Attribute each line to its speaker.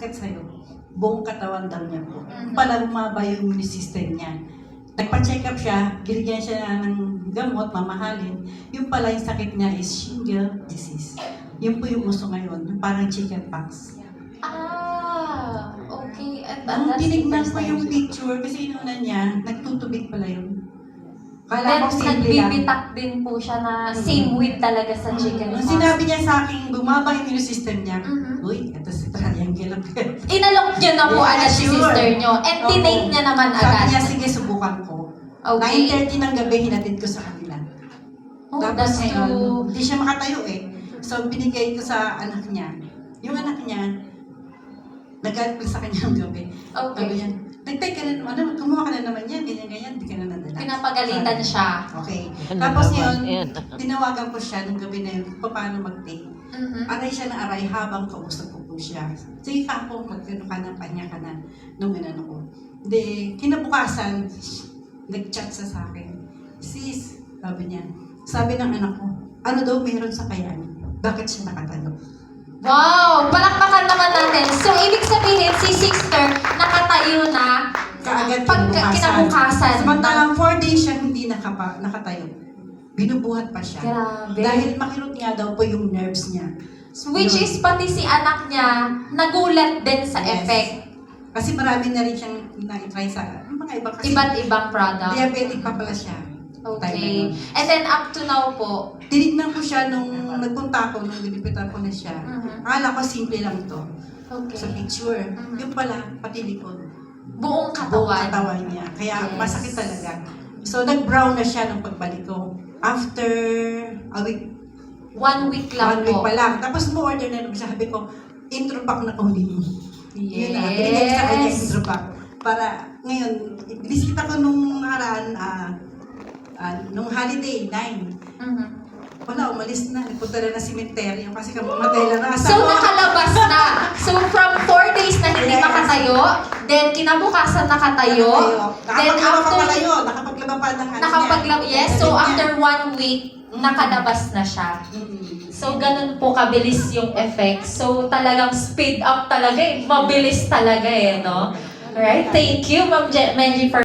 Speaker 1: sakit sa'yo. Buong katawan daw niya po. Pala bumaba yung immune system niya. Nagpa-check up siya, binigyan siya ng gamot, mamahalin. Yung pala yung sakit niya is shingle disease. Yun po yung uso ngayon, yung parang chickenpox.
Speaker 2: Okay.
Speaker 1: Nung tinignan ko yung picture, kasi inuna niya, nagtutubig pala yun.
Speaker 2: Then,
Speaker 1: Kala ko simple lang.
Speaker 2: nagbibitak din po siya na same with talaga sa chicken
Speaker 1: Nung
Speaker 2: pox.
Speaker 1: sinabi niya sa akin, bumaba yung immune system niya, uy, ito si triangle lang.
Speaker 2: Inalok niyo na po
Speaker 1: Yeah,
Speaker 2: agad si
Speaker 1: sure.
Speaker 2: sister niyo. And
Speaker 1: Opo.
Speaker 2: tinake niya naman
Speaker 1: Sabi
Speaker 2: agad.
Speaker 1: niya, sige, subukan ko.
Speaker 2: Okay.
Speaker 1: 9:30 ng gabi, hinatid ko sa kanila.
Speaker 2: Oh,
Speaker 1: Tapos
Speaker 2: that's
Speaker 1: ngayon,
Speaker 2: too...
Speaker 1: hindi siya makatayo eh. So, binigay ko sa anak niya. Yung anak niya, nagalit ko sa kanya ng gabi. Sabi
Speaker 2: Okay.
Speaker 1: niya, nag-take ka na naman, kumuha ka na naman yan, ganyan, hindi ka na nadala.
Speaker 2: Pinapagalitan siya.
Speaker 1: Okay.
Speaker 3: Ano
Speaker 1: Tapos
Speaker 3: naman
Speaker 1: yun,
Speaker 3: yan?
Speaker 1: tinawagan ko siya nung gabi na yun, kung paano mag-take. Aray siya na aray habang kausap ko po siya. Sige ka po, magkano ka na, pahinga ka na, nung inano ko. Hindi, kinabukasan, nag-chat siya sa akin. Sis, sabi niya, sabi ng anak ko, ano daw meron sa kayaan? Bakit siya nakatayo?
Speaker 2: Wow! Palakpakan naman natin. So, ibig sabihin, si sister nakatayo na
Speaker 1: Kaagad
Speaker 2: pag kinabukasan.
Speaker 1: Samantalang 4 days siya hindi nakatayo. Binubuhat pa siya.
Speaker 2: Grabe.
Speaker 1: Dahil makirot nga daw po yung nerves niya.
Speaker 2: Which is pati si anak niya, nagulat din sa
Speaker 1: Yes.
Speaker 2: effect.
Speaker 1: Kasi marami na rin siyang na-try sa mga iba kasi
Speaker 2: Iba't ibang product.
Speaker 1: diabetic pa pala siya.
Speaker 2: Okay. And then up to now po,
Speaker 1: Tinignan ko siya nung nagpunta ako, nung dinipitan ko na siya. Akala ko simple lang to. Sa
Speaker 2: okay.
Speaker 1: picture. Yung pala, pati likod.
Speaker 2: Buong
Speaker 1: Buong
Speaker 2: katawan.
Speaker 1: katawan niya. Kaya
Speaker 2: Yes.
Speaker 1: masakit talaga. So nag-brown na siya nung pagbalik ko. After a week,
Speaker 2: 1 week lang
Speaker 1: 1 week
Speaker 2: po.
Speaker 1: pa lang. Tapos mo-order na naman siya. Sabi ko, intro pack na kunin mo. Yun na.
Speaker 2: Yes.
Speaker 1: Binigay ko sa kanya intro pack. Para ngayon, binisita ko nung nakaraan, nung holiday, 9. Wala, umalis na. Nagpunta na ng sementeryo kasi kamamatay lang na
Speaker 2: So, nakalabas na. So, from 4 days na hindi
Speaker 1: Yes.
Speaker 2: makatayo, then kinabukasan nakatayo, then
Speaker 1: Nakapaglaba pa ng ano
Speaker 2: nakapaglab,
Speaker 1: niya.
Speaker 2: yes, so
Speaker 1: Niya.
Speaker 2: after 1 week, nakalabas na siya. So, ganun po kabilis yung effect. So, talagang speed up talaga eh. Mabilis talaga eh, no? Alright, thank you, Ma'am Menji, for